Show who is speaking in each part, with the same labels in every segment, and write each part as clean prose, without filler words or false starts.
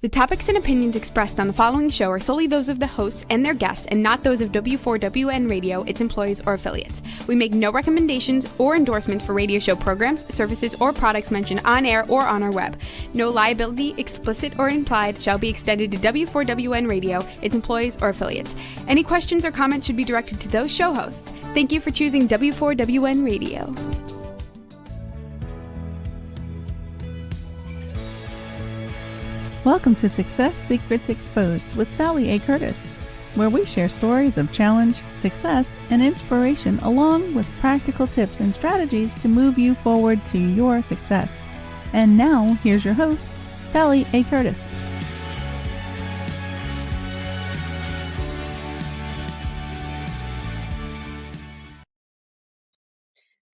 Speaker 1: The topics and opinions expressed on the following show are solely those of the hosts and their guests and not those of W4WN Radio, its employees, or affiliates. We make no recommendations or endorsements for radio show programs, services, or products mentioned on air or on our web. No liability, explicit or implied, shall be extended to W4WN Radio, its employees, or affiliates. Any questions or comments should be directed to those show hosts. Thank you for choosing W4WN Radio.
Speaker 2: Welcome to Success Secrets Exposed with Sally A. Curtis, where we share stories of challenge, success, and inspiration along with practical tips and strategies to move you forward to your success. And now, here's your host, Sally A. Curtis.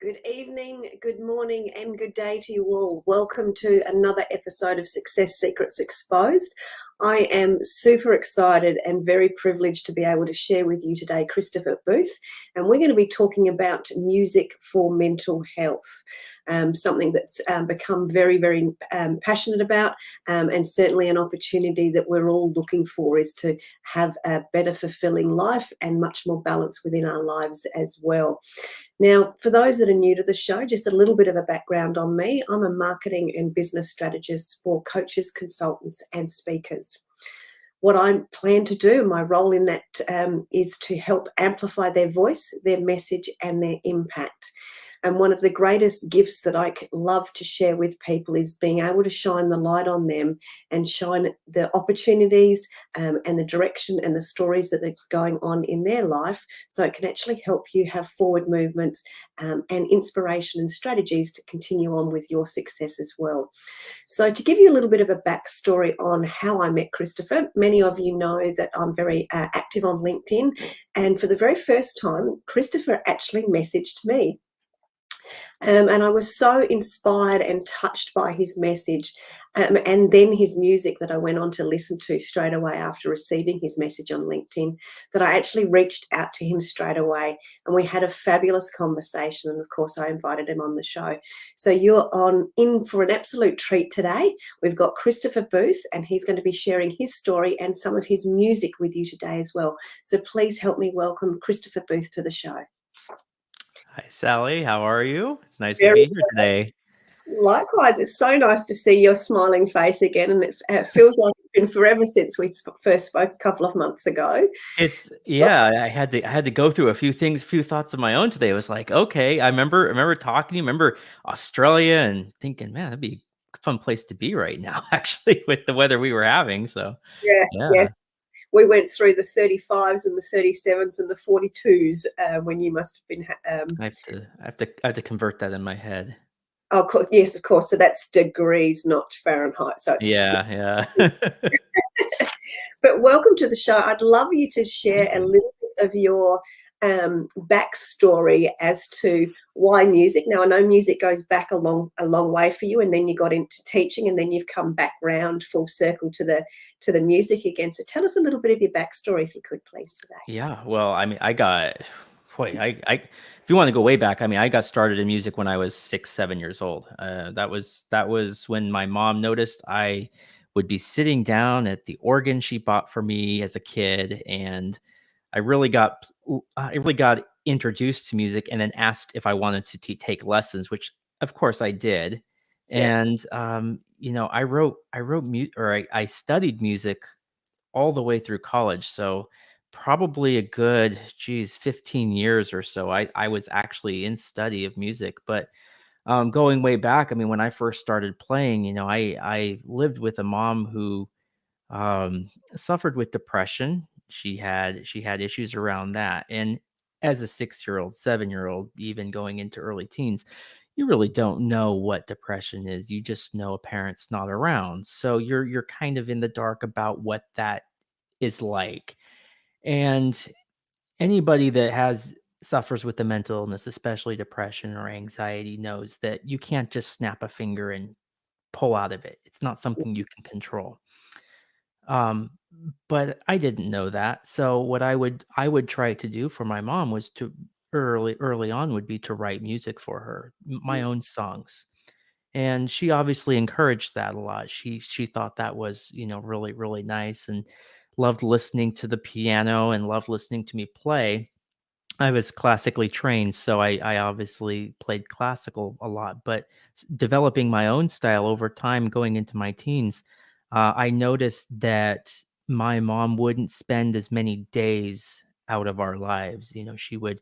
Speaker 3: Good evening, good morning, and good day to you all. Welcome to another episode of Success Secrets Exposed. I am super excited and very privileged to be able to share with you today Christopher Booth, and we're going to be talking about music for mental health, something that's become very, very passionate about, and certainly an opportunity that we're all looking for is to have a better fulfilling life and much more balance within our lives as well. Now, for those that are new to the show, just a little bit of a background on me. I'm a marketing and business strategist for coaches, consultants, and speakers. What I plan to do, my role in that is to help amplify their voice, their message, and their impact. And one of the greatest gifts that I love to share with people is being able to shine the light on them and shine the opportunities and the direction and the stories that are going on in their life, so it can actually help you have forward movement and inspiration and strategies to continue on with your success as well. So to give you a little bit of a backstory on how I met Christopher, many of you know that I'm very active on LinkedIn, and for the very first time, Christopher actually messaged me. And I was so inspired and touched by his message and then his music that I went on to listen to straight away after receiving his message on LinkedIn, that I actually reached out to him straight away, and we had a fabulous conversation, and of course I invited him on the show. So you're in for an absolute treat today. We've got Christopher Booth, and he's going to be sharing his story and some of his music with you today as well. So please help me welcome Christopher Booth to the show.
Speaker 4: Hi, Sally. How are you? It's nice to
Speaker 3: Very
Speaker 4: be here today.
Speaker 3: Likewise, it's so nice to see your smiling face again, and it feels like it's been forever since we first spoke a couple of months ago.
Speaker 4: I had to go through a few thoughts of my own today. It was like, okay, I remember talking to you, remember Australia, and thinking, man, that'd be a fun place to be right now, actually, with the weather we were having. So
Speaker 3: Yeah.
Speaker 4: yeah.
Speaker 3: We went through the 35s and the 37s and the 42s when you must have been.
Speaker 4: I have to convert that in my head.
Speaker 3: Oh, yes, of course. So that's degrees, not Fahrenheit. So it's,
Speaker 4: Yeah.
Speaker 3: But welcome to the show. I'd love you to share a little bit of your backstory as to why music. Now, I know music goes back a long way for you, and then you got into teaching, and then you've come back round full circle to the music again. So tell us a little bit of your backstory, if you could, please, today.
Speaker 4: Yeah. Well, I mean, if you want to go way back, I mean, I got started in music when I was 6, 7 years old. That was when my mom noticed I would be sitting down at the organ she bought for me as a kid, and I really got introduced to music, and then asked if I wanted to take lessons, which of course I did.
Speaker 3: Yeah.
Speaker 4: And I studied music all the way through college. So probably a good 15 years or so I was actually in study of music. But going way back, I mean, when I first started playing, I lived with a mom who suffered with depression. She had issues around that. And as a 6-year-old, 7-year-old, even going into early teens, you really don't know what depression is. You just know a parent's not around. So you're kind of in the dark about what that is like. And anybody that suffers with a mental illness, especially depression or anxiety, knows that you can't just snap a finger and pull out of it. It's not something you can control. But I didn't know that. So what I would try to do for my mom was to early on would be to write music for her, my own songs. And she obviously encouraged that a lot. She thought that was, really, really nice, and loved listening to the piano and loved listening to me play. I was classically trained, so I obviously played classical a lot, but developing my own style over time, going into my teens, I noticed that my mom wouldn't spend as many days out of our lives. She would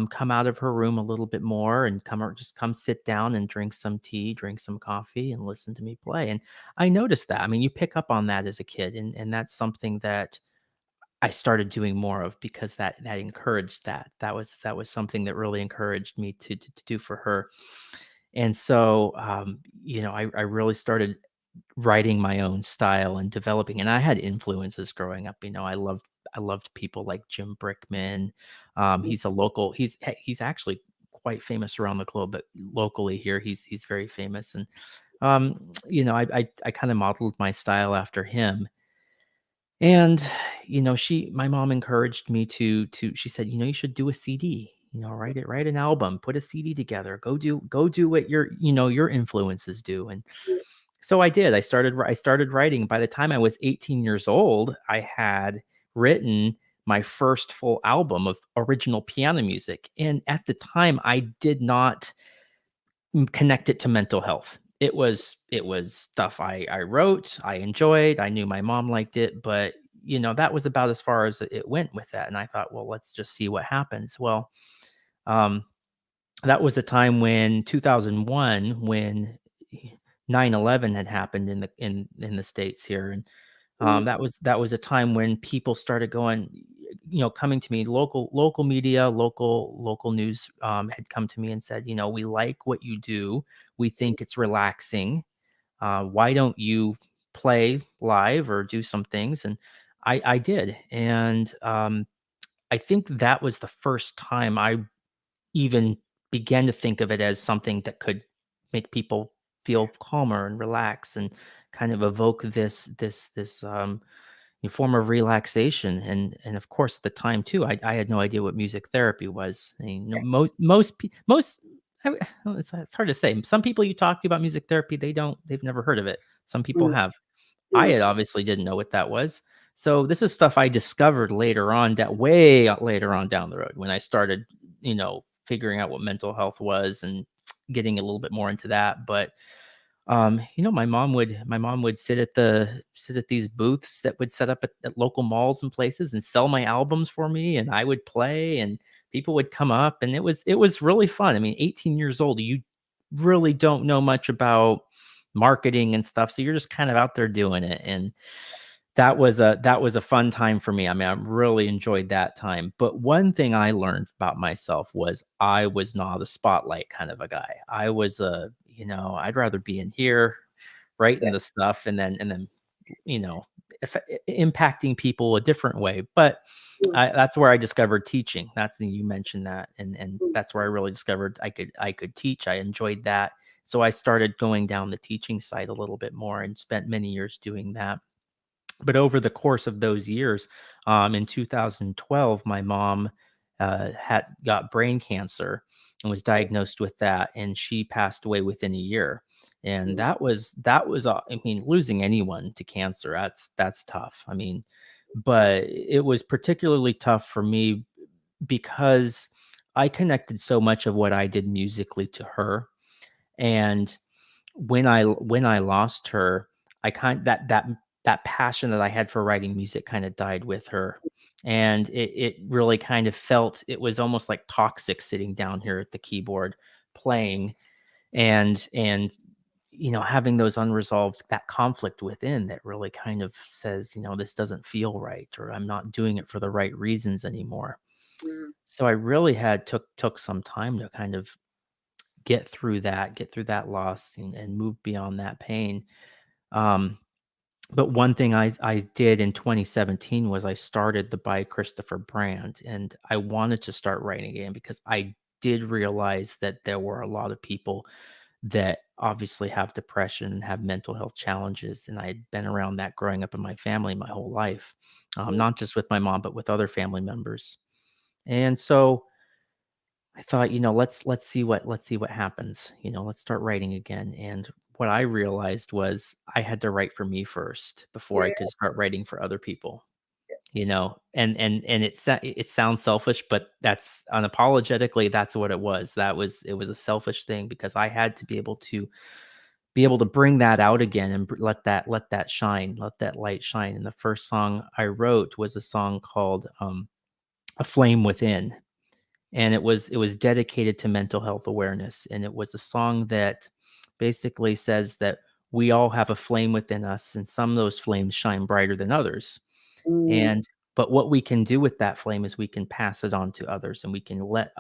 Speaker 4: come out of her room a little bit more and just come sit down and drink some tea, drink some coffee, and listen to me play. And I noticed that. I mean, you pick up on that as a kid, and that's something that I started doing more of, because that encouraged that. That was something that really encouraged me to do for her. And so, I really started writing my own style and developing. And I had influences growing up. I loved people like Jim Brickman. He's a local. He's actually quite famous around the globe, but locally here, he's very famous. And I kind of modeled my style after him. And, my mom encouraged me she said, you should do a CD, write an album, put a CD together, go do what your influences do. And so I did. I started writing. By the time I was 18 years old, I had written my first full album of original piano music. And at the time, I did not connect it to mental health. It was stuff I wrote, I enjoyed, I knew my mom liked it, but that was about as far as it went with that. And I thought, well, let's just see what happens. Well, um, that was a time when 2001, when 9/11 had happened in the States here. And that was a time when people started going, coming to me, local media, local news, had come to me and said, we like what you do. We think it's relaxing. Why don't you play live or do some things? And I did. And I think that was the first time I even began to think of it as something that could make people feel calmer and relax, and kind of evoke this form of relaxation. And of course, at the time too, I had no idea what music therapy was. I mean, most well, it's hard to say. Some people you talk to about music therapy, they've never heard of it. Some people
Speaker 3: Mm,
Speaker 4: have. I
Speaker 3: mm,
Speaker 4: had obviously didn't know what that was. So this is stuff I discovered later on, that way later on down the road, when I started, figuring out what mental health was and getting a little bit more into that. But my mom would sit at these booths that would set up at local malls and places and sell my albums for me, and I would play, and people would come up, and it was really fun. I mean, 18 years old, you really don't know much about marketing and stuff, so you're just kind of out there doing it. And that was a fun time for me. I mean, I really enjoyed that time. But one thing I learned about myself was I was not a spotlight kind of a guy. I was I'd rather be in here writing
Speaker 3: yeah.
Speaker 4: the stuff, and then you know, if impacting people a different way. But
Speaker 3: Mm,
Speaker 4: that's where I discovered teaching. You mentioned that, and
Speaker 3: mm,
Speaker 4: that's where I really discovered I could teach. I enjoyed that. So I started going down the teaching side a little bit more, and spent many years doing that. But over the course of those years, in 2012, my mom had got brain cancer and was diagnosed with that, and she passed away within a year. And
Speaker 3: mm,
Speaker 4: that was I mean, losing anyone to cancer, that's tough. I mean, but it was particularly tough for me because I connected so much of what I did musically to her. And when I lost her, I kind that passion that I had for writing music kind of died with her. And it really kind of felt, it was almost like toxic sitting down here at the keyboard playing, and having those unresolved, that conflict within that really kind of says, this doesn't feel right, or I'm not doing it for the right reasons anymore.
Speaker 3: mm,
Speaker 4: So I really had took some time to kind of get through that loss, and move beyond that pain. Um, but one thing I did in 2017 was I started the By Christopher brand, and I wanted to start writing again because I did realize that there were a lot of people that obviously have depression and have mental health challenges, and I had been around that growing up in my family my whole life,
Speaker 3: mm,
Speaker 4: not just with my mom, but with other family members. And so I thought, let's see what happens. Let's start writing again. And what I realized was I had to write for me first before I
Speaker 3: Yeah.
Speaker 4: could start writing for other people. And it sounds selfish, but that's unapologetically that's what it was. It was a selfish thing because I had to be able to bring that out again and let that shine, let that light shine. And the first song I wrote was a song called "A Flame Within," and it was dedicated to mental health awareness. And it was a song that basically says that we all have a flame within us, and some of those flames shine brighter than others.
Speaker 3: Mm,
Speaker 4: And but what we can do with that flame is we can pass it on to others, and we can let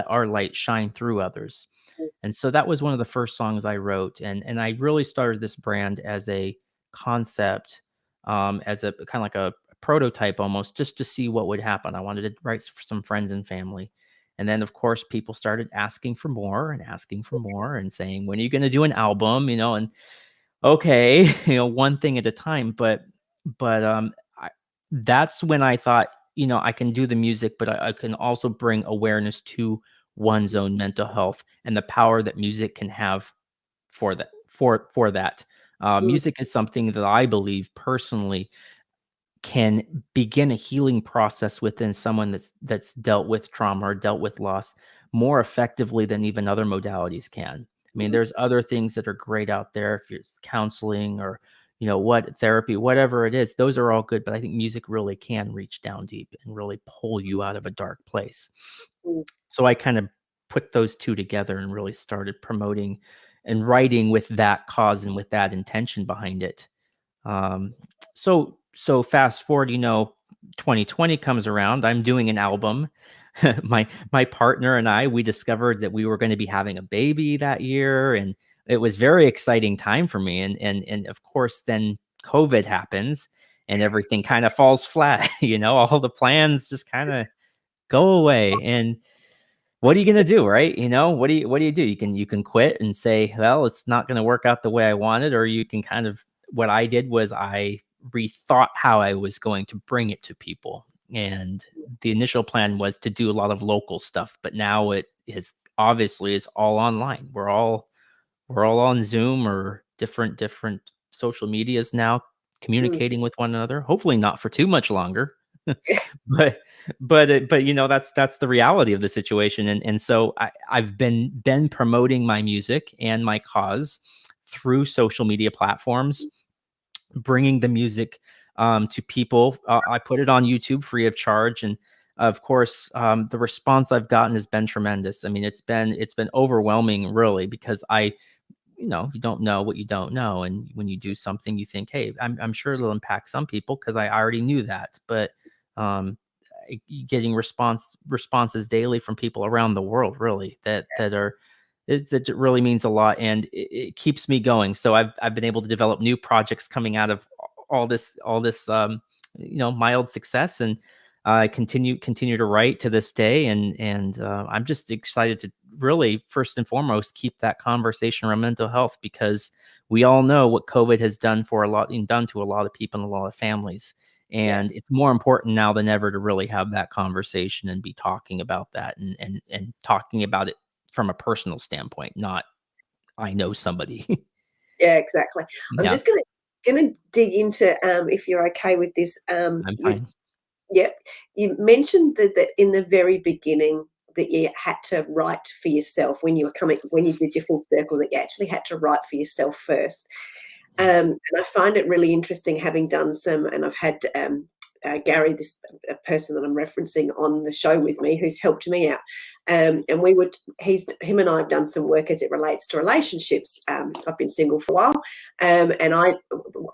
Speaker 4: our light shine through others.
Speaker 3: mm,
Speaker 4: And so that was one of the first songs I wrote, and I really started this brand as a concept, as a kind of like a prototype almost, just to see what would happen. I wanted to write for some friends and family. And then, of course, people started asking for more and asking for more and saying, "When are you going to do an album?" And okay, one thing at a time. But that's when I thought, I can do the music, but I can also bring awareness to one's own mental health and the power that music can have for that. For that,
Speaker 3: mm,
Speaker 4: music is something that I believe personally can begin a healing process within someone that's dealt with trauma or dealt with loss more effectively than even other modalities can. I mean,
Speaker 3: mm,
Speaker 4: there's other things that are great out there, if it's counseling or what therapy, whatever it is, those are all good. But I think music really can reach down deep and really pull you out of a dark place.
Speaker 3: mm,
Speaker 4: So I kind of put those two together and really started promoting and writing with that cause and with that intention behind it. um, so fast forward, 2020 comes around. I'm doing an album. My partner and I, we discovered that we were going to be having a baby that year, and it was very exciting time for me. And of course, then COVID happens, and everything kind of falls flat. All the plans just kind of go away. And what are you gonna do, right? What do you do? You can quit and say, well, it's not gonna work out the way I wanted, or you can kind of what I did was I rethought how I was going to bring it to people. And the initial plan was to do a lot of local stuff, but now it is obviously is all online. We're all on Zoom or different social medias now,
Speaker 3: mm.
Speaker 4: communicating with one another. Hopefully not for too much longer. But that's the reality of the situation. And so I've been promoting my music and my cause through social media platforms, bringing the music to people. I put it on YouTube free of charge, and of course, the response I've gotten has been tremendous. I mean, it's been overwhelming, really, because you don't know what you don't know, and when you do something, you think, hey, I'm sure it'll impact some people because I already knew that. But um, getting responses daily from people around the world, really, that are it really means a lot, and it keeps me going. So I've been able to develop new projects coming out of all this mild success, and I continue to write to this day. And I'm just excited to really first and foremost keep that conversation around mental health, because we all know what COVID has done for a lot and done to a lot of people and a lot of families.
Speaker 3: Yeah.
Speaker 4: And it's more important now than ever to really have that conversation and be talking about that, and talking about it from a personal standpoint, not I know somebody.
Speaker 3: Yeah, exactly. I'm
Speaker 4: Yeah,
Speaker 3: just gonna dig into, if you're okay with this.
Speaker 4: I'm
Speaker 3: You
Speaker 4: fine.
Speaker 3: Yep. You mentioned that in the very beginning that you had to write for yourself when you did your full circle, that you actually had to write for yourself first. And I find it really interesting, having done some, and I've had Gary, this a person that I'm referencing, on the show with me, who's helped me out. And him and I have done some work as it relates to relationships. I've been single for a while, and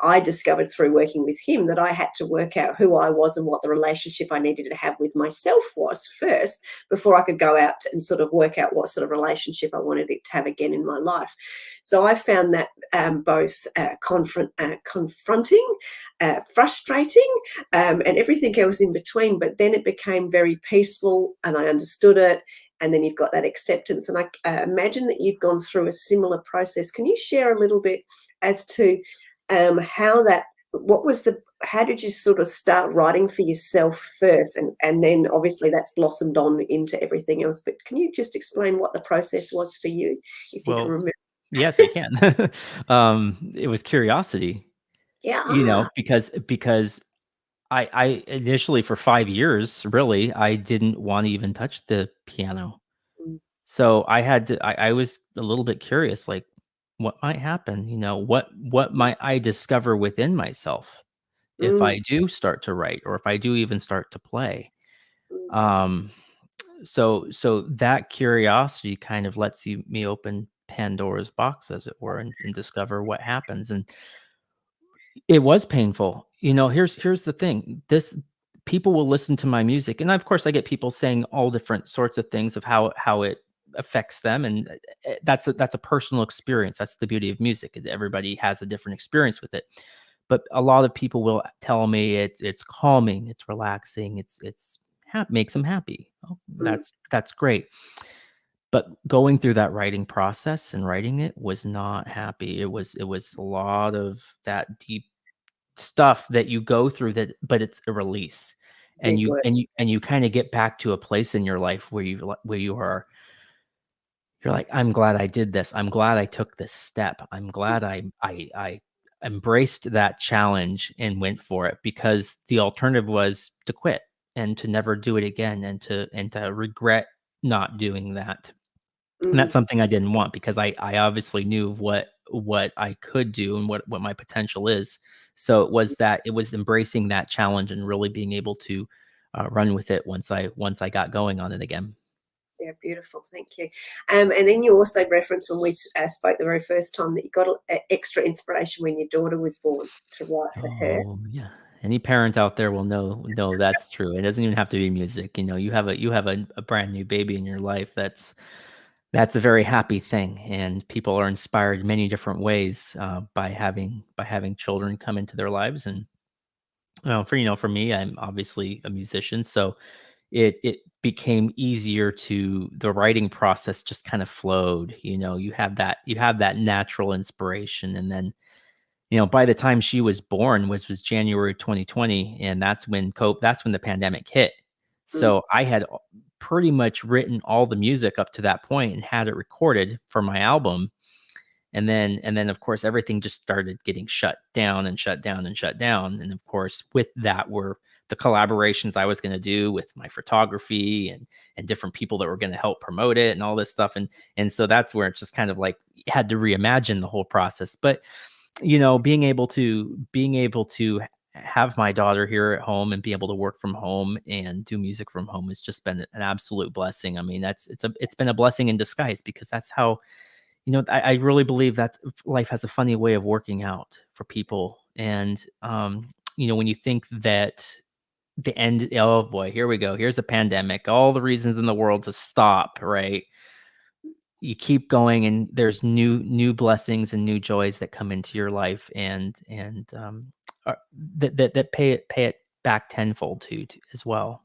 Speaker 3: I discovered through working with him that I had to work out who I was and what the relationship I needed to have with myself was first, before I could go out and sort of work out what sort of relationship I wanted it to have again in my life. So I found that both confronting, frustrating, and everything else in between. But then it became very peaceful, and I understood it. And then you've got that acceptance. And I imagine that you've gone through a similar process. Can you share a little bit as to how that? What was how did you sort of start writing for yourself first, and then obviously that's blossomed on into everything else? But can you just explain what the process was for you, if you can
Speaker 4: Well,
Speaker 3: remember?
Speaker 4: yes, I can. It was curiosity,
Speaker 3: Yeah.
Speaker 4: because I initially for 5 years, really, I didn't want to even touch the piano.
Speaker 3: Mm,
Speaker 4: So I was a little bit curious, like what might happen, what might I discover within myself if
Speaker 3: mm,
Speaker 4: I do start to write or if I do even start to play.
Speaker 3: mm,
Speaker 4: Um, so that curiosity kind of lets me open Pandora's box, as it were, and discover what happens. And it was painful. Here's the thing. This People will listen to my music, and of course I get people saying all different sorts of things of how it affects them, and that's a personal experience. That's the beauty of music. Is everybody has a different experience with it. But a lot of people will tell me it's calming, it's relaxing, makes them happy. Oh,
Speaker 3: mm,
Speaker 4: that's great. But going through that writing process and writing it was not happy. It was a lot of that deep stuff that you go through, but it's a release. And
Speaker 3: big
Speaker 4: you
Speaker 3: word.
Speaker 4: and you and you kind of get back to a place in your life where you're like, I'm glad I did this. I'm glad I took this step. I'm glad I embraced that challenge and went for it, because the alternative was to quit and to never do it again, and to regret not doing that. And
Speaker 3: Mm,
Speaker 4: that's something I didn't want, because I obviously knew what I could do and what my potential is. So it was embracing that challenge and really being able to run with it once I got going on it again.
Speaker 3: yeah, beautiful. Thank you. And then you also referenced when we spoke the very first time that you got extra inspiration when your daughter was born to write for her.
Speaker 4: Oh yeah. Any parent out there will know that's true. It doesn't even have to be music. You have a brand new baby in your life. That's a very happy thing, and people are inspired many different ways by having children come into their lives. And for me, I'm obviously a musician, so it became easier to the writing process just kind of flowed. You have that natural inspiration, and then by the time she was born, was January 2020, and that's when the pandemic hit.
Speaker 3: Mm,
Speaker 4: So I had pretty much written all the music up to that point and had it recorded for my album. And then of course everything just started getting shut down and shut down and shut down. And of course with that were the collaborations I was going to do with my photography and different people that were going to help promote it and all this stuff. And so that's where it just kind of like had to reimagine the whole process. But being able to have my daughter here at home and be able to work from home and do music from home has just been an absolute blessing. I mean, it's been a blessing in disguise, because that's how, I really believe that life has a funny way of working out for people. And when you think that the end, oh boy, here we go, here's a pandemic, all the reasons in the world to stop, right? You keep going, and there's new blessings and new joys that come into your life, and that pay it back tenfold to as well.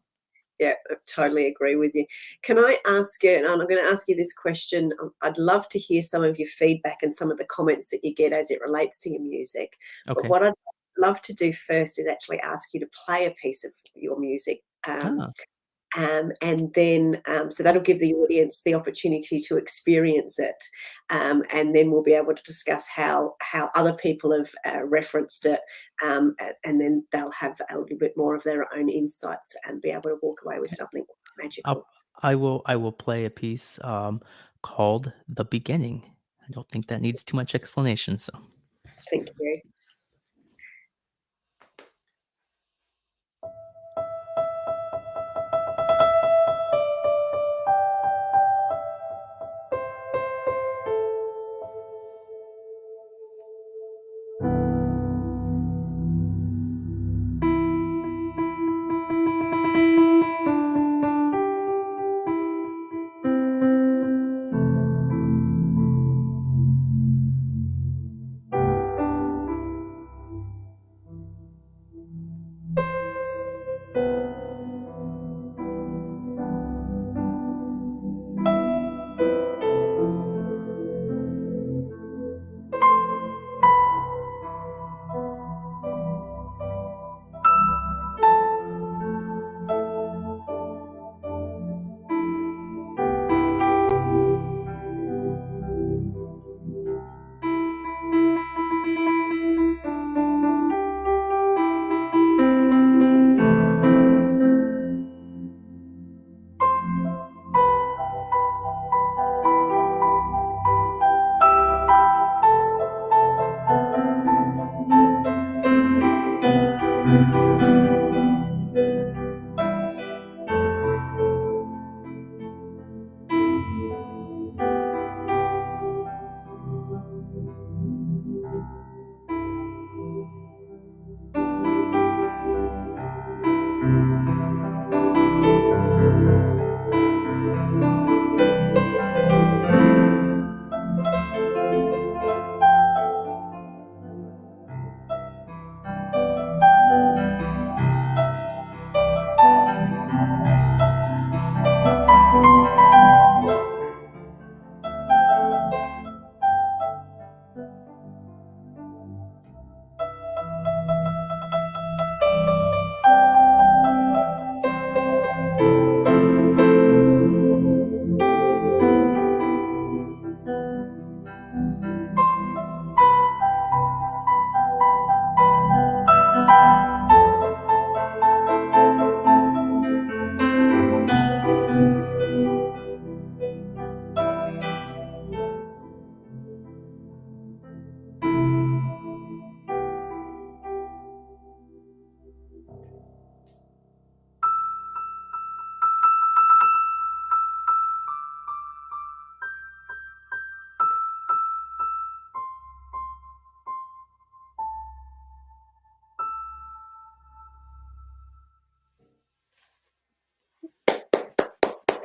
Speaker 3: yeah, I totally agree with you. Can I ask you, and I'm going to ask you this question. I'd love to hear some of your feedback and some of the comments that you get as it relates to your music. But
Speaker 4: Okay.
Speaker 3: what I'd love to do first is actually ask you to play a piece of your music.
Speaker 4: Ah,
Speaker 3: And then, so that'll give the audience the opportunity to experience it, and then we'll be able to discuss how other people have referenced it, and then they'll have a little bit more of their own insights and be able to walk away with
Speaker 4: okay.
Speaker 3: something magical.
Speaker 4: I'll, I will play a piece called "The Beginning." I don't think that needs too much explanation. So.
Speaker 3: Thank you.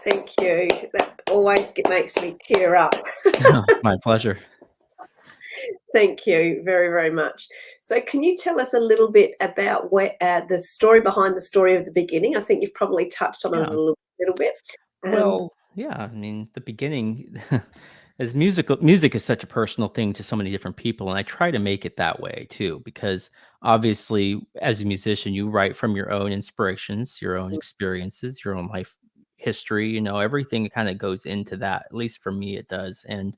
Speaker 3: Thank you. That always makes me tear up.
Speaker 4: My pleasure.
Speaker 3: Thank you very, very much. So, can you tell us a little bit about the story behind the story of the beginning? I think you've probably touched on it
Speaker 4: Yeah.
Speaker 3: a little bit. Um,
Speaker 4: Well, yeah, I mean, the beginning is music is such a personal thing to so many different people, and I try to make it that way too, because obviously as a musician, you write from your own inspirations, your own experiences, your own life history, everything kind of goes into that. At least for me it does. And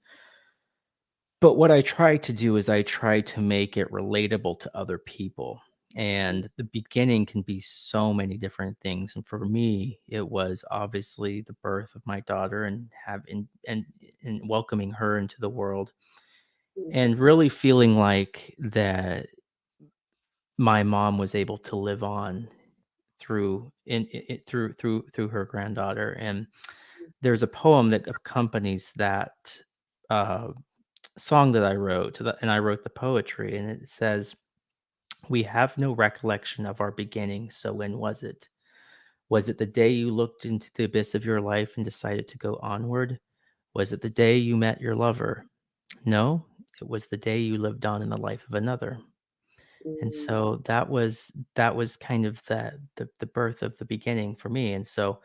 Speaker 4: but what I try to do is I try to make it relatable to other people. And the beginning can be so many different things. And for me, it was obviously the birth of my daughter and having and welcoming her into the world and really feeling like that my mom was able to live on through her granddaughter. And there's a poem that accompanies that uh song that I wrote, and I wrote the poetry, and it says, "We have no recollection of our beginning, so when was it? Was it the day you looked into the abyss of your life and decided to go onward? Was it the day you met your lover? No, it was the day you lived on in the life of another." And
Speaker 3: mm,
Speaker 4: so that was kind of the birth of the beginning for me. And so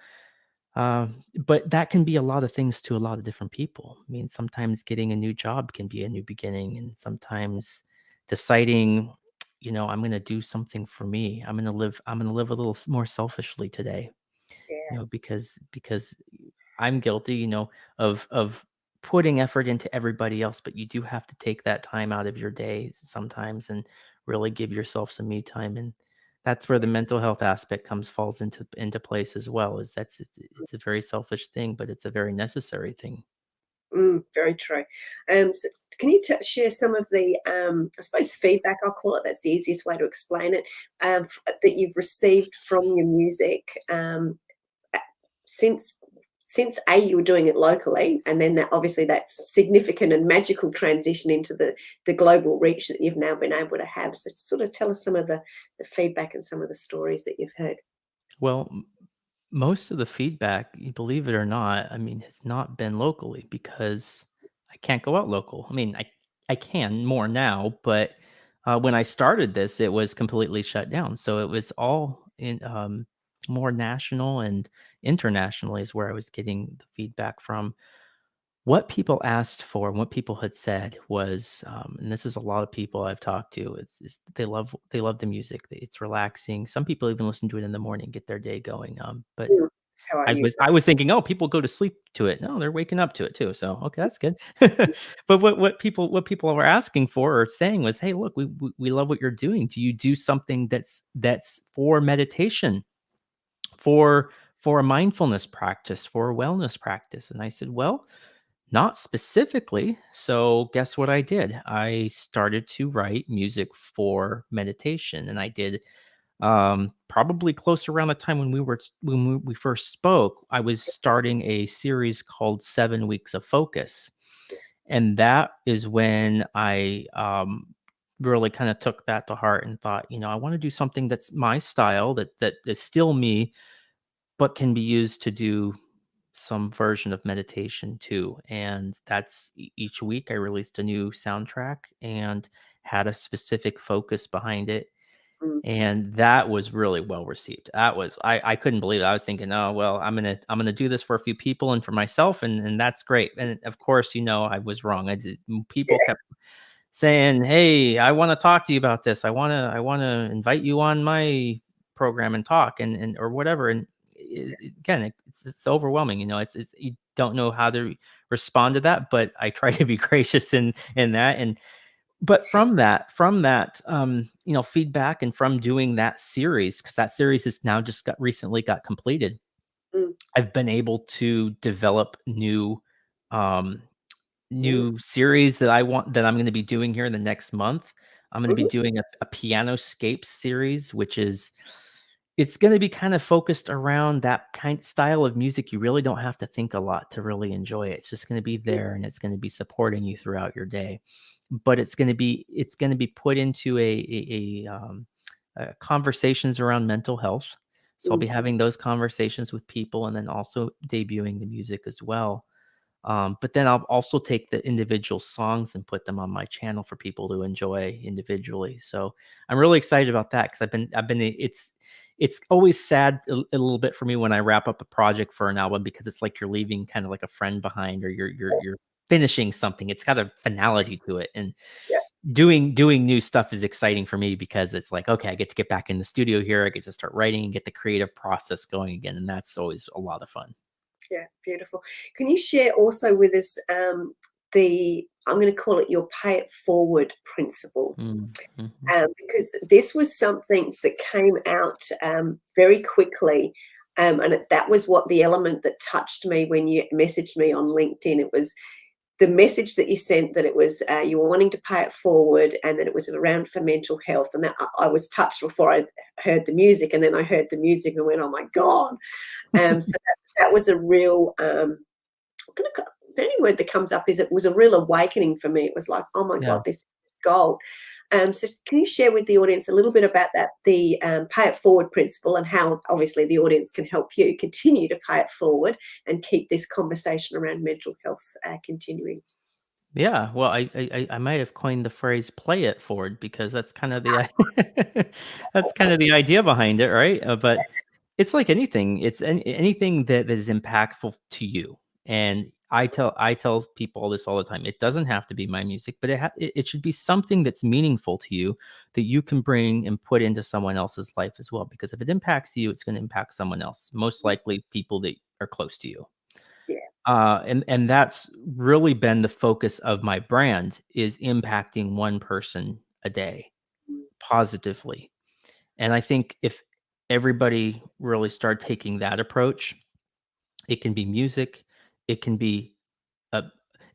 Speaker 4: but that can be a lot of things to a lot of different people. I mean, sometimes getting a new job can be a new beginning, and sometimes deciding, I'm going to do something for me. I'm going to live a little more selfishly today,
Speaker 3: yeah.
Speaker 4: because I'm guilty, of putting effort into everybody else, but you do have to take that time out of your day sometimes and really give yourself some me time. And that's where the mental health aspect falls into place as well. It's a very selfish thing, but it's a very necessary thing.
Speaker 3: Very true. So can you share some of the, I suppose, feedback? I'll call it. That's the easiest way to explain it. That you've received from your music a- since you were doing it locally, and then that obviously that's significant and magical transition into the global reach that you've now been able to have. So sort of tell us some of the feedback and some of the stories that you've heard.
Speaker 4: Well, most of the feedback, you believe it or not, I mean, has not been locally because I can't go out local. I mean, I can more now, but when I started this, it was completely shut down. So it was all in more national and internationally is where I was getting the feedback from. What people asked for and what people had said was, and this is a lot of people I've talked to, it's they love the music. It's relaxing. Some people even listen to it in the morning, get their day going. But
Speaker 3: Mm, how are
Speaker 4: I
Speaker 3: you?
Speaker 4: was I was thinking, "Oh, people go to sleep to it." No, they're waking up to it too, so, okay, that's good. But what people were asking for or saying was, "Hey, look, we love what you're doing. Do you do something that's for meditation, for a mindfulness practice, for a wellness practice?" And I said, "Well, not specifically." So guess what I did? I started to write music for meditation, and I did probably close around the time when we first spoke. I was starting a series called 7 weeks of focus,
Speaker 3: Yes.
Speaker 4: and that is when I really kind of took that to heart and thought, I want to do something that's my style, that is still me, but can be used to do some version of meditation too. And that's each week I released a new soundtrack and had a specific focus behind it,
Speaker 3: Mm,
Speaker 4: and that was really well received. That was I couldn't believe it. I was thinking, "Oh, well, I'm gonna do this for a few people and for myself, and that's great." And of course, I was wrong. People
Speaker 3: yeah.
Speaker 4: kept saying, "Hey, I want to talk to you about this. I want to invite you on my program and talk and or whatever." And again, it's overwhelming. It's you don't know how to respond to that, but I try to be gracious in that. And but from that feedback, and from doing that series, because that series has now just got recently got completed,
Speaker 3: Mm,
Speaker 4: I've been able to develop um
Speaker 3: mm,
Speaker 4: new series that I'm going to be doing here in the next month. I'm going to be
Speaker 3: mhm,
Speaker 4: doing a piano scapes series, which is it's going to be kind of focused around that kind style of music. You really don't have to think a lot to really enjoy it. It's just going to be
Speaker 3: mm,
Speaker 4: there, and it's going to be supporting you throughout your day. But it's going to be put into a conversations around mental health, So I'll be having those conversations with people and then also debuting the music as well. But then I'll also take the individual songs and put them on my channel for people to enjoy individually. So I'm really excited about that because it's always sad a little bit for me when I wrap up a project for an album, because it's like you're leaving kind of like a friend behind, or you're finishing something. It's got a finality to it. And
Speaker 3: Yeah.
Speaker 4: doing new stuff is exciting for me because it's like, okay, I get to get back in the studio here. I get to start writing and get the creative process going again. And that's always a lot of fun.
Speaker 3: Yeah, beautiful. Can you share also with us I'm going to call it your pay it forward principle? Because this was something that came out very quickly. That was what the element that touched me when you messaged me on LinkedIn. It was the message that you sent, that it was you were wanting to pay it forward, and that it was around for mental health. And that I was touched before I heard the music, and then I heard the music and went, oh my God. So that was a real, the only word that comes up is it was a real awakening for me. It was like, oh my God, this is gold. So can you share with the audience a little bit about that, the pay it forward principle, and how obviously the audience can help you continue to pay it forward and keep this conversation around mental health continuing?
Speaker 4: Yeah, well, I might have coined the phrase "play it forward" because that's kind of the that's kind of the idea behind it, right? But it's like anything; it's anything that is impactful to you. And I tell people this all the time. It doesn't have to be my music, but it should be something that's meaningful to you, that you can bring and put into someone else's life as well. Because if it impacts you, it's going to impact someone else. Most likely, people that are close to you.
Speaker 3: Yeah.
Speaker 4: And that's really been the focus of my brand, is impacting one person a day positively. And I think if everybody really start taking that approach, it can be music, it can be a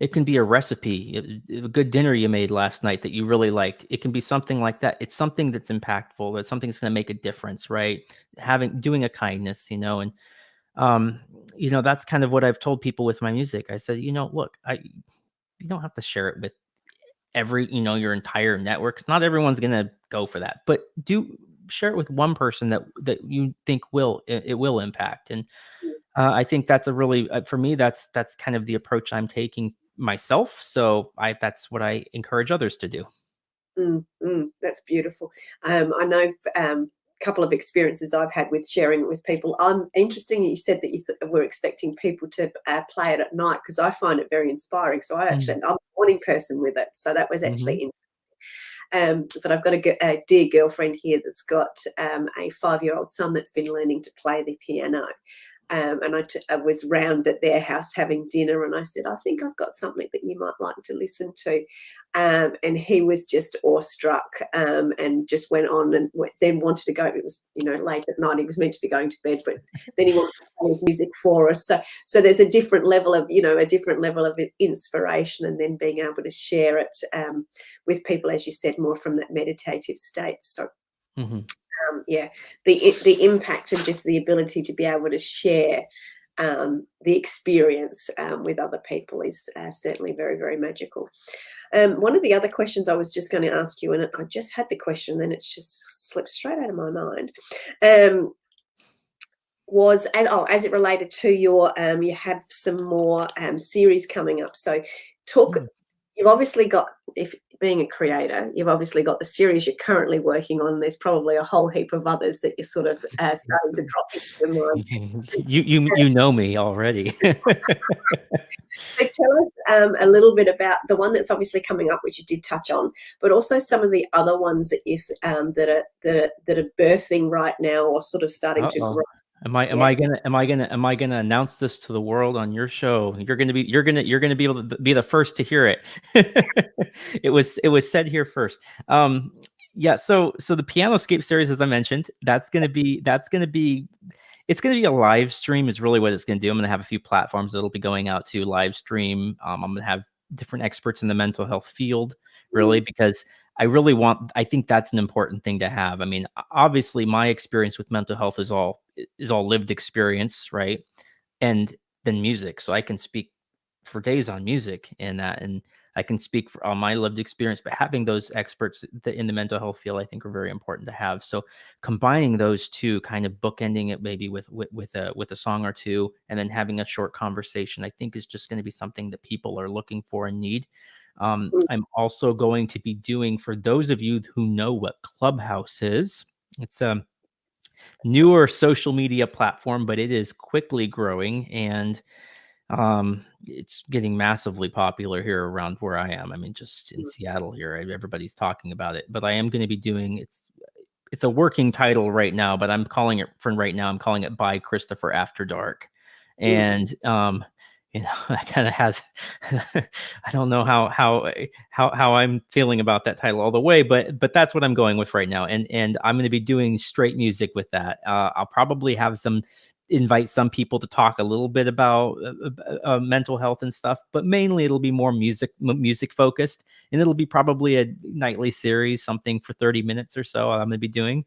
Speaker 4: a recipe, a good dinner you made last night that you really liked. It can be something like that. It's something that's impactful, that's something that's going to make a difference, right? Doing a kindness, and that's kind of what I've told people with my music. I said, look, you don't have to share it with your entire network. 'Cause not everyone's going to go for that, but do share it with one person that you think it will impact. And I think that's a really, for me, that's kind of the approach I'm taking myself. So that's what I encourage others to do.
Speaker 3: That's beautiful. I know couple of experiences I've had with sharing it with people. Interesting you said that you were expecting people to play it at night, because I find it very inspiring. So I'm a morning person with it. So that was actually interesting. But I've got a dear girlfriend here that's got a 5-year-old son that's been learning to play the piano. And I was round at their house having dinner, and I said, I think I've got something that you might like to listen to. And he was just awestruck, and just went on and then wanted to go. It was, late at night. He was meant to be going to bed, but then he wanted to play his music for us. So there's a different level of, inspiration, and then being able to share it with people, as you said, more from that meditative state. So the impact and just the ability to be able to share the experience with other people is certainly very, very magical. One of the other questions I was just going to ask you, and I just had the question, then it's just slipped straight out of my mind, was as it related to your you have some more series coming up. So you've obviously got, if being a creator, you've obviously got the series you're currently working on. There's probably a whole heap of others that you're sort of starting to drop into your mind.
Speaker 4: You know me already.
Speaker 3: So tell us a little bit about the one that's obviously coming up, which you did touch on, but also some of the other ones that you that are birthing right now, or sort of starting to grow.
Speaker 4: Am I gonna announce this to the world on your show? You're gonna be able to be the first to hear it. It was said here first. Yeah. So the Pianoscape series, as I mentioned, it's gonna be a live stream is really what it's gonna do. I'm gonna have a few platforms that'll be going out to live stream. I'm gonna have different experts in the mental health field, really, because I think that's an important thing to have. I mean, obviously my experience with mental health is all lived experience, right? And then music. So I can speak for days on music and that. And I can speak for on my lived experience, but having those experts in the mental health field, I think, are very important to have. So combining those two, kind of bookending it maybe with a song or two, and then having a short conversation, I think is just going to be something that people are looking for and need. I'm also going to be doing, for those of you who know what Clubhouse is, it's a newer social media platform, but it is quickly growing, and it's getting massively popular here around where I am. I mean, just in Seattle here, everybody's talking about it. But I am going to be doing it's a working title right now, but I'm calling it I'm calling it By Christopher After Dark. And that kind of has I don't know how I'm feeling about that title all the way, but that's what I'm going with right now. And I'm going to be doing straight music with that. I'll probably have invite some people to talk a little bit about mental health and stuff, but mainly it'll be more music focused, and it'll be probably a nightly series, something for 30 minutes or so I'm going to be doing.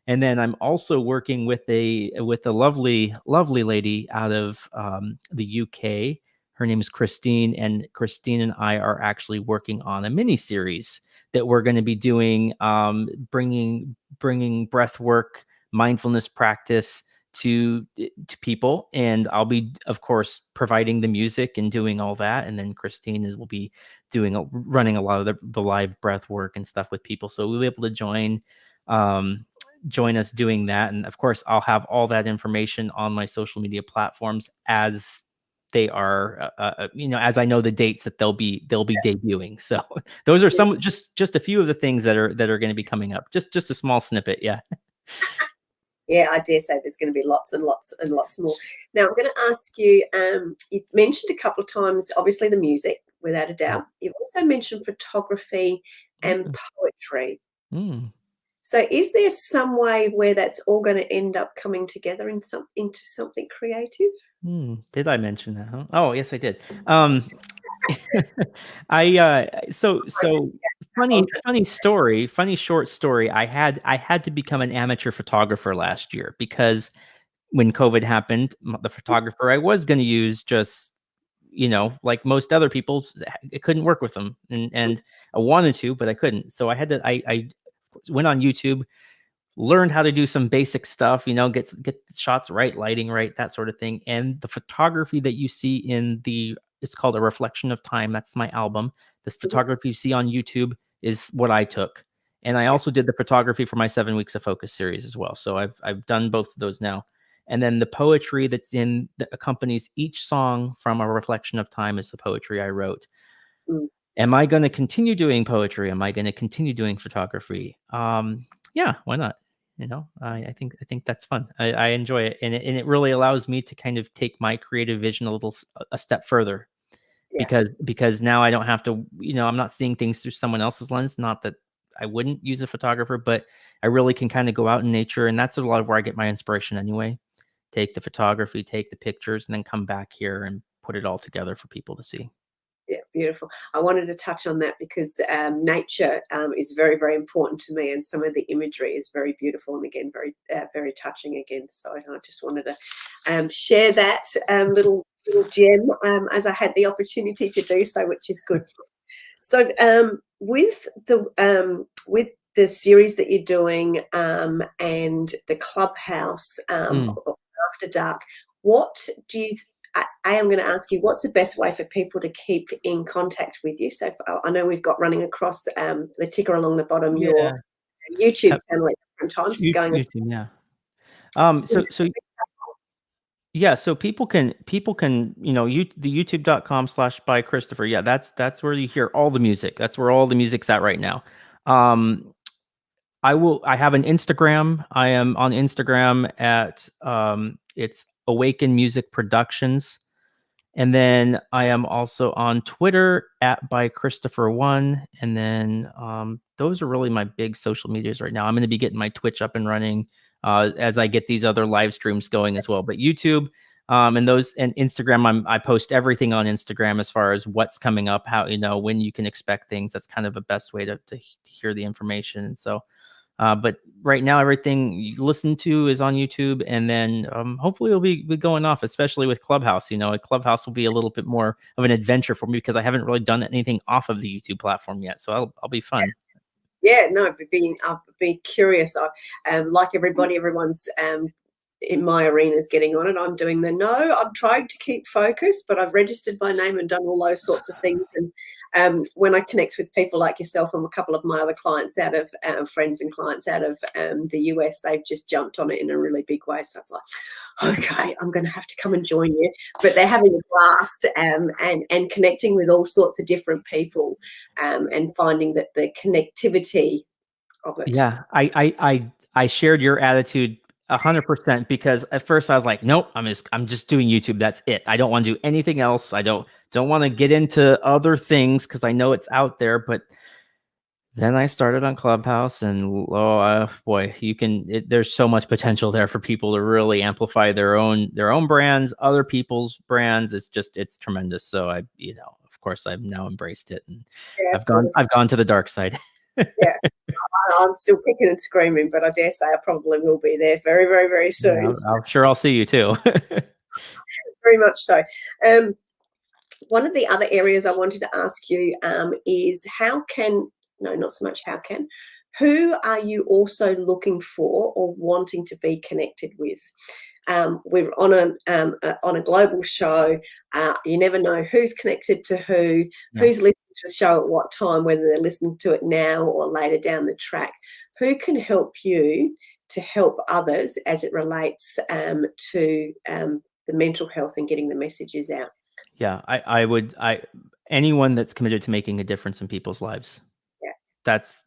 Speaker 4: And then I'm also working with a lovely lady out of the UK. Her name is Christine, and Christine and I are actually working on a mini series that we're going to be doing, bringing breath work, mindfulness practice to people. And I'll be, of course, providing the music and doing all that. And then Christine will be running a lot of the live breath work and stuff with people. So we'll be able to join us doing that. And of course, I'll have all that information on my social media platforms as they are, as I know the dates that they'll be debuting. So those are some, just a few of the things that are going to be coming up. Just a small snippet. Yeah.
Speaker 3: Yeah, I dare say there's going to be lots and lots and lots more. Now, I'm going to ask you, you've mentioned a couple of times, obviously, the music, without a doubt. You've also mentioned photography and poetry. So is there some way where that's all going to end up coming together into something creative?
Speaker 4: Did I mention that? Huh? Oh, yes, I did. Funny short story. I had to become an amateur photographer last year because when COVID happened, the photographer I was going to use just, like most other people, it couldn't work with them, and I wanted to, but I couldn't. So I went on YouTube, learned how to do some basic stuff, get the shots right, lighting right, that sort of thing. And the photography that you see it's called A Reflection of Time. That's my album. The photography you see on YouTube is what I took. And I also did the photography for my 7 Weeks of Focus series as well. So I've done both of those now. And then the poetry that accompanies each song from A Reflection of Time is the poetry I wrote. Am I going to continue doing poetry? Am I going to continue doing photography? Yeah, why not? I think that's fun. I enjoy it, and it really allows me to kind of take my creative vision a step further, because now I don't have to. I'm not seeing things through someone else's lens. Not that I wouldn't use a photographer, but I really can kind of go out in nature, and that's a lot of where I get my inspiration anyway. Take the photography, take the pictures, and then come back here and put it all together for people to see.
Speaker 3: Yeah, beautiful. I wanted to touch on that because nature is very, very important to me, and some of the imagery is very beautiful and again very, very touching again. So I just wanted to share that little gem as I had the opportunity to do so, which is good. So with the series that you're doing and the Clubhouse After Dark, what do you? I'm going to ask you, what's the best way for people to keep in contact with you? So I know we've got running across the ticker along the bottom, your YouTube channel at different times is going.
Speaker 4: YouTube, so people can, the youtube.com/by Christopher. Yeah, that's where you hear all the music. That's where all the music's at right now. I have an Instagram. I am on Instagram at it's Awaken Music Productions. And then I am also on Twitter at by Christopher1. And then those are really my big social medias right now. I'm going to be getting my Twitch up and running as I get these other live streams going as well. But YouTube and Instagram, I post everything on Instagram as far as what's coming up, how, when you can expect things. That's kind of the best way to hear the information. And so But right now, everything you listen to is on YouTube, and then hopefully it'll be going off, especially with Clubhouse. Clubhouse will be a little bit more of an adventure for me because I haven't really done anything off of the YouTube platform yet. So I'll be fun.
Speaker 3: Yeah, no, I'll be curious. Like everybody, everyone's in my arena is getting on it. I'm doing I'm trying to keep focused, but I've registered my name and done all those sorts of things. And when I connect with people like yourself and a couple of my other clients friends and clients out of the US, they've just jumped on it in a really big way. So it's like, okay, I'm going to have to come and join you. But they're having a blast and connecting with all sorts of different people and finding that the connectivity of it.
Speaker 4: Yeah, I shared your attitude 100% because at first I was like, nope, I'm just doing YouTube. That's it. I don't want to do anything else. I don't want to get into other things because I know it's out there. But then I started on Clubhouse, and boy, there's so much potential there for people to really amplify their own brands, other people's brands. It's tremendous. So of course, I've now embraced it, and I've gone to the dark side.
Speaker 3: Yeah. I'm still kicking and screaming, but I dare say I probably will be there very, very, very soon.
Speaker 4: Yeah, I'm sure I'll see you too.
Speaker 3: Very much so. One of the other areas I wanted to ask you is who are you also looking for or wanting to be connected with? We're on a global show. You never know who's connected to who's listening to the show at what time, whether they're listening to it now or later down the track. Who can help you to help others as it relates to the mental health and getting the messages out?
Speaker 4: Yeah, anyone that's committed to making a difference in people's lives. That's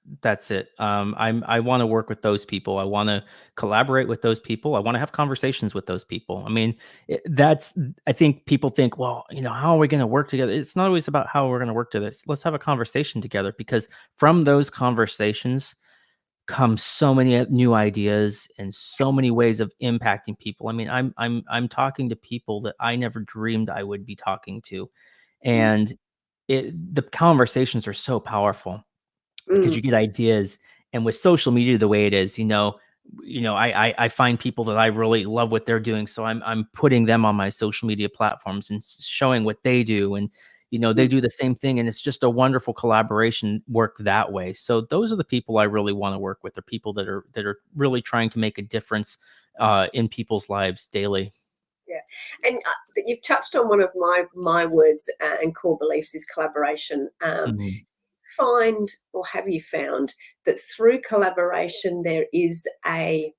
Speaker 4: it. I want to work with those people. I want to collaborate with those people. I want to have conversations with those people. I mean, I think people think, well, how are we going to work together? It's not always about how we're going to work together. Let's have a conversation together, because from those conversations come so many new ideas and so many ways of impacting people. I mean, I'm talking to people that I never dreamed I would be talking to. And the conversations are so powerful, because you get ideas. And with social media the way it is, I find people that I really love what they're doing, so I'm putting them on my social media platforms and showing what they do, and they do the same thing, and it's just a wonderful collaboration work that way. So those are the people I really want to work with, the people that are really trying to make a difference in people's lives daily.
Speaker 3: Yeah, and you've touched on one of my words and core beliefs is collaboration. Have you found that through collaboration there is I'm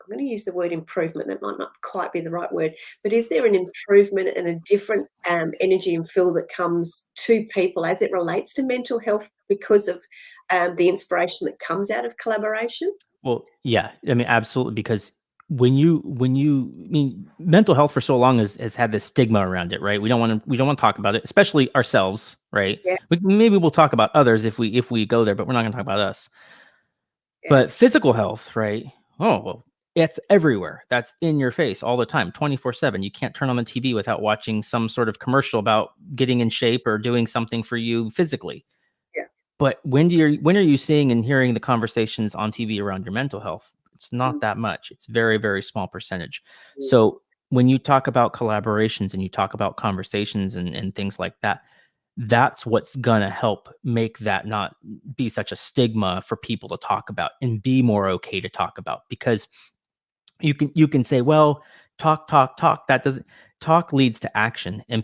Speaker 3: going to use the word improvement, that might not quite be the right word, but is there an improvement and a different energy and feel that comes to people as it relates to mental health because of the inspiration that comes out of collaboration?
Speaker 4: Well, yeah, I mean, absolutely, because mental health for so long has had this stigma around it, right? We don't want to talk about it, especially ourselves, right?
Speaker 3: Yeah.
Speaker 4: Maybe we'll talk about others if we go there, but we're not going to talk about us. Yeah. But physical health, right? Oh, well, it's everywhere. That's in your face all the time, 24/7. You can't turn on the TV without watching some sort of commercial about getting in shape or doing something for you physically.
Speaker 3: Yeah.
Speaker 4: But when are you seeing and hearing the conversations on TV around your mental health? It's not that much. It's very, very small percentage. So when you talk about collaborations and you talk about conversations and things like that, that's what's going to help make that not be such a stigma for people to talk about and be more okay to talk about. Because you can say, well, talk. That doesn't talk leads to action. And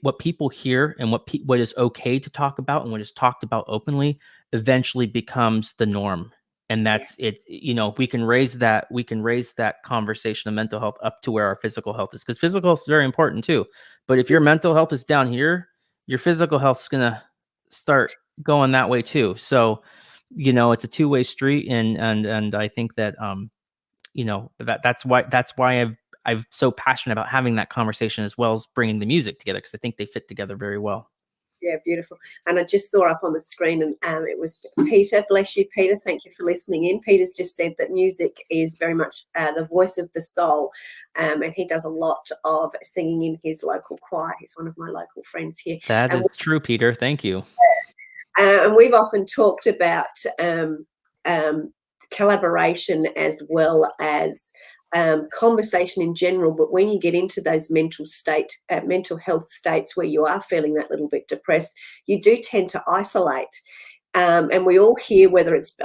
Speaker 4: what people hear and what is okay to talk about and what is talked about openly eventually becomes the norm. And that's it. We can raise that conversation of mental health up to where our physical health is, because physical health is very important too. But if your mental health is down here, your physical health is going to start going that way too. So, it's a two-way street. And I think that, that's why I'm so passionate about having that conversation as well as bringing the music together, because I think they fit together very well.
Speaker 3: Yeah, beautiful. And I just saw up on the screen, and it was Peter. Bless you, Peter. Thank you for listening in. Peter's just said that music is very much the voice of the soul, and he does a lot of singing in his local choir. He's one of my local friends here.
Speaker 4: That is true, Peter. Thank you.
Speaker 3: And we've often talked about collaboration as well as conversation in general. But when you get into those mental health states where you are feeling that little bit depressed, you do tend to isolate. And we all hear, whether it's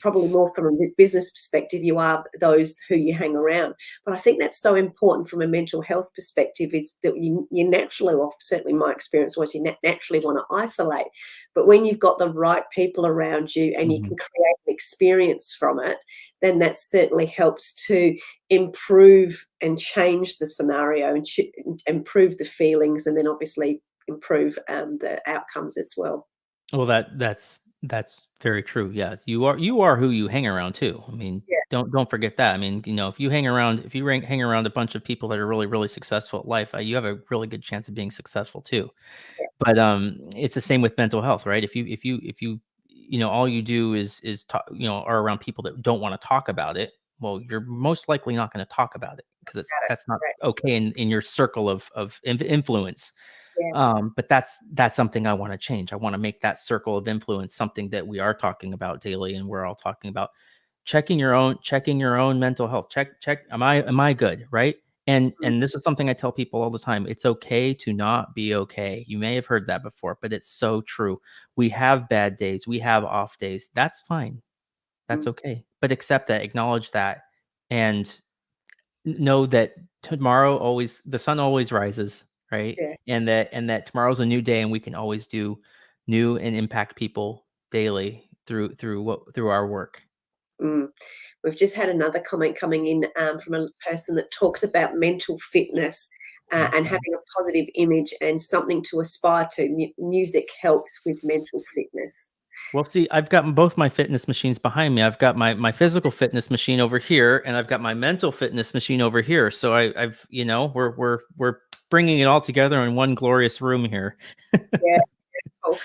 Speaker 3: probably more from a business perspective, you are those who you hang around. But I think that's so important from a mental health perspective, is that you naturally, or certainly my experience was, you naturally want to isolate. But when you've got the right people around you and you can create an experience from it, then that certainly helps to improve and change the scenario and improve the feelings, and then obviously improve the outcomes as well.
Speaker 4: Well, that's very true. Yes, you are who you hang around too. I mean,
Speaker 3: Yeah.
Speaker 4: don't forget that. I mean, if you hang around a bunch of people that are really really successful at life, you have a really good chance of being successful too.
Speaker 3: Yeah.
Speaker 4: But it's the same with mental health, right? If you all you do is talk, are around people that don't want to talk about it, well, you're most likely not going to talk about it, because that's not
Speaker 3: Right.
Speaker 4: okay in your circle of influence.
Speaker 3: Yeah.
Speaker 4: But that's something I want to change. I want to make that circle of influence something that we are talking about daily, and we're all talking about checking your own mental health. Check, am I good, right? And this is something I tell people all the time. It's okay to not be okay. You may have heard that before, but it's so true. We have bad days, we have off days. That's fine. That's okay. But accept that, acknowledge that, and know that the sun always rises, right?
Speaker 3: Yeah.
Speaker 4: And that tomorrow's a new day, and we can always do new and impact people daily through our work.
Speaker 3: Mm. We've just had another comment coming in from a person that talks about mental fitness and having a positive image and something to aspire to. Music helps with mental fitness.
Speaker 4: Well, see, I've got both my fitness machines behind me. I've got my physical fitness machine over here, and I've got my mental fitness machine over here. So I've we're bringing it all together in one glorious room here.
Speaker 3: Yeah. Cool.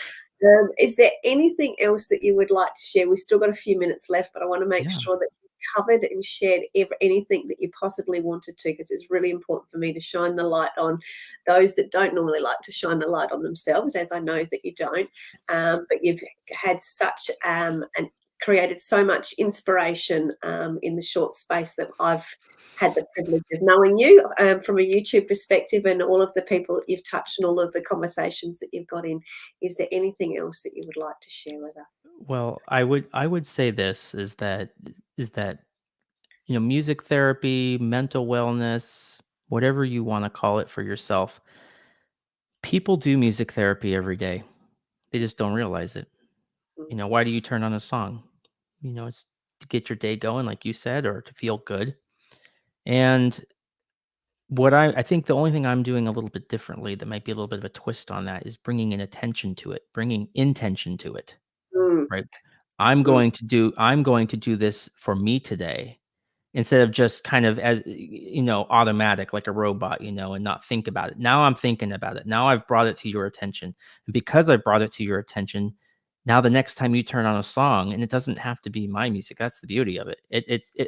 Speaker 3: Is there anything else that you would like to share? We've still got a few minutes left, but I want to make
Speaker 4: Yeah.
Speaker 3: sure that you've covered and shared anything that you possibly wanted to, because it's really important for me to shine the light on those that don't normally like to shine the light on themselves, as I know that you don't. But you've had such and created so much inspiration in the short space that I've had the privilege of knowing you from a YouTube perspective, and all of the people that you've touched and all of the conversations that you've got in. Is there anything else that you would like to share with us?
Speaker 4: Well, I would say this is that music therapy, mental wellness, whatever you want to call it for yourself, people do music therapy every day. They just don't realize it. Why do you turn on a song? It's to get your day going, like you said, or to feel good. And what I think the only thing I'm doing a little bit differently, that might be a little bit of a twist on that, is bringing bringing intention to it,
Speaker 3: Mm,
Speaker 4: right? I'm going to do this for me today, instead of just kind of as automatic, like a robot, and not think about it. Now I'm thinking about it. Now I've brought it to your attention. And because I brought it to your attention, now the next time you turn on a song, and it doesn't have to be my music. That's the beauty of it.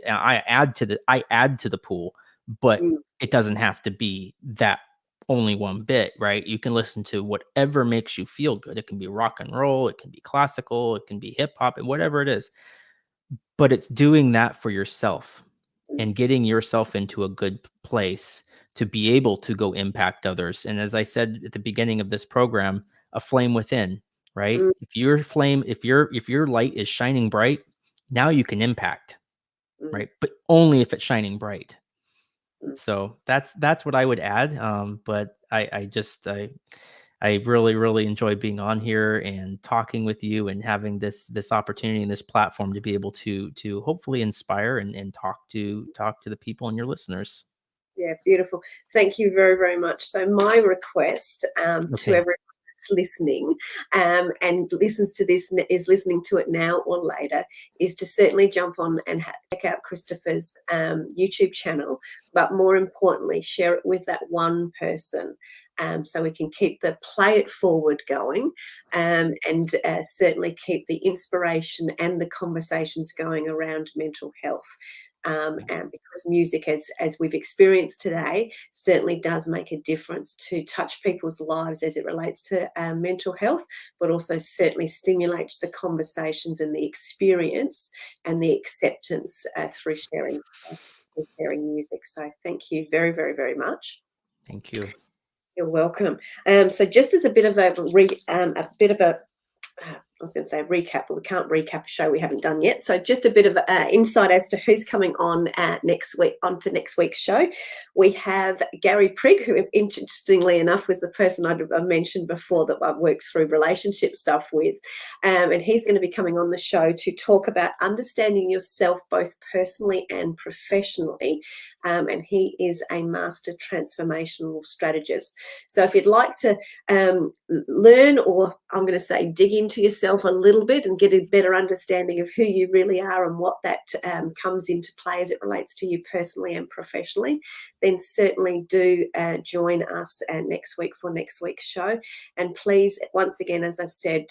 Speaker 4: I add to the pool, but
Speaker 3: mm,
Speaker 4: it doesn't have to be that only one bit, right? You can listen to whatever makes you feel good. It can be rock and roll, it can be classical, it can be hip hop, and whatever it is. But it's doing that for yourself and getting yourself into a good place to be able to go impact others. And as I said at the beginning of this program, a flame within, right?
Speaker 3: mm,
Speaker 4: If your light is shining bright, now you can impact,
Speaker 3: mm,
Speaker 4: right? But only if it's shining bright.
Speaker 3: mm.
Speaker 4: So that's what I would add. But I really really enjoy being on here and talking with you, and having this opportunity and this platform to be able to hopefully inspire and talk to the people and your listeners.
Speaker 3: Yeah, beautiful. Thank you very, very much. So my request to
Speaker 4: Okay.
Speaker 3: everyone that's listening and listens to this, is listening to it now or later, is to certainly jump on and check out Christopher's YouTube channel, but more importantly, share it with that one person. So we can keep the play it forward going, and certainly keep the inspiration and the conversations going around mental health. And because music, as we've experienced today, certainly does make a difference to touch people's lives as it relates to mental health, but also certainly stimulates the conversations and the experience and the acceptance through sharing music. So thank you very, very, very much.
Speaker 4: Thank you.
Speaker 3: You're welcome. So just as a bit of I was going to say recap, but we can't recap a show we haven't done yet. So just a bit of insight as to who's coming on next week, onto next week's show. We have Gary Prigg, who, interestingly enough, was the person I mentioned before that I've worked through relationship stuff with. And he's going to be coming on the show to talk about understanding yourself both personally and professionally. And he is a master transformational strategist. So if you'd like to learn, or I'm going to say dig into yourself a little bit and get a better understanding of who you really are and what that comes into play as it relates to you personally and professionally, then certainly do join us next week for next week's show. And please, once again, as I've said,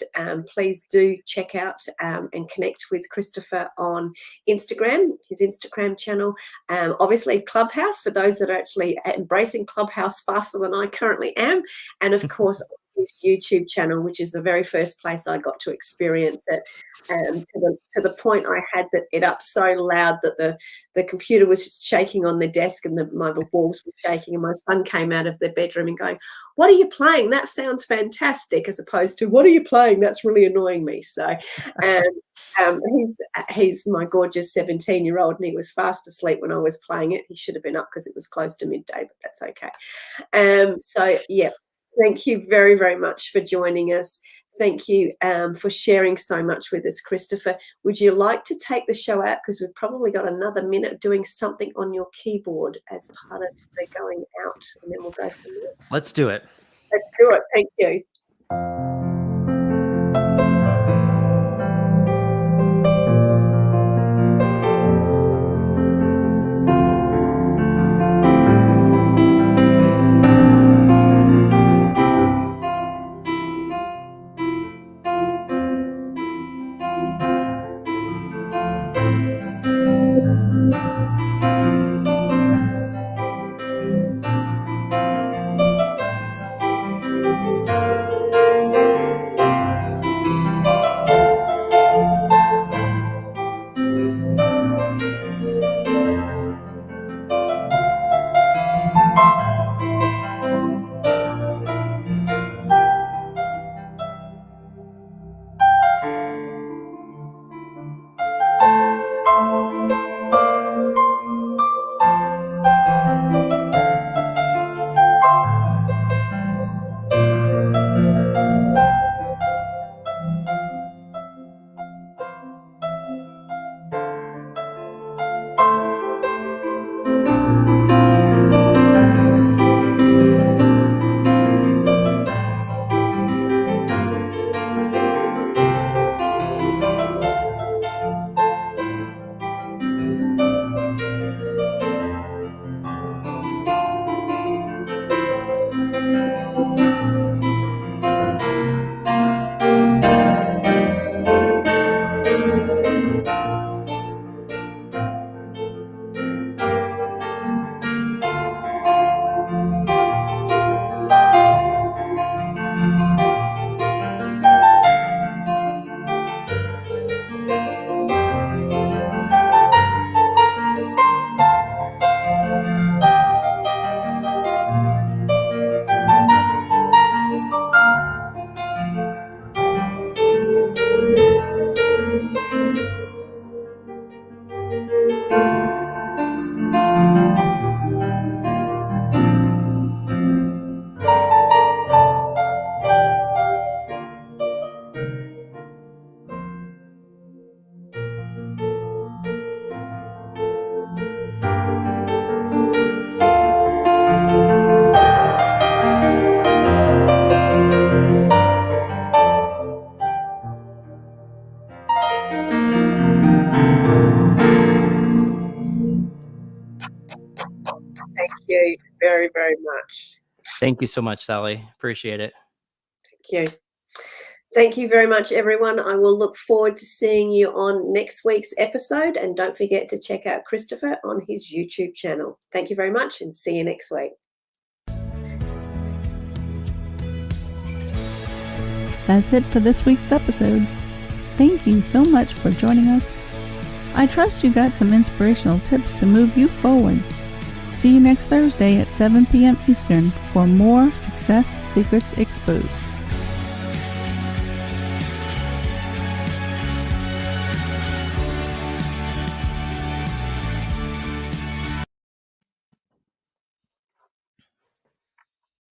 Speaker 3: please do check out and connect with Christopher on Instagram, his Instagram channel. Obviously, Clubhouse, for those that are actually embracing Clubhouse faster than I currently am. And of course, his YouTube channel, which is the very first place I got to experience it, to the point I had it up so loud that the computer was just shaking on the desk and my walls were shaking, and my son came out of the bedroom and going, "What are you playing? That sounds fantastic," as opposed to, "What are you playing? That's really annoying me." So he's my gorgeous 17-year-old, and he was fast asleep when I was playing it. He should have been up because it was close to midday, but that's okay. So yeah. Thank you very, very much for joining us. Thank you for sharing so much with us, Christopher. Would you like to take the show out? Because we've probably got another minute doing something on your keyboard as part of the going out, and then we'll go from there.
Speaker 4: Let's do it.
Speaker 3: Let's do it. Thank you. Thank you very, very much.
Speaker 4: Thank you so much, Sally. Appreciate it.
Speaker 3: Thank you. Thank you very much, everyone. I will look forward to seeing you on next week's episode. And don't forget to check out Christopher on his YouTube channel. Thank you very much and see you next week.
Speaker 2: That's it for this week's episode. Thank you so much for joining us. I trust you got some inspirational tips to move you forward. See you next Thursday at 7 p.m. Eastern for more Success Secrets Exposed.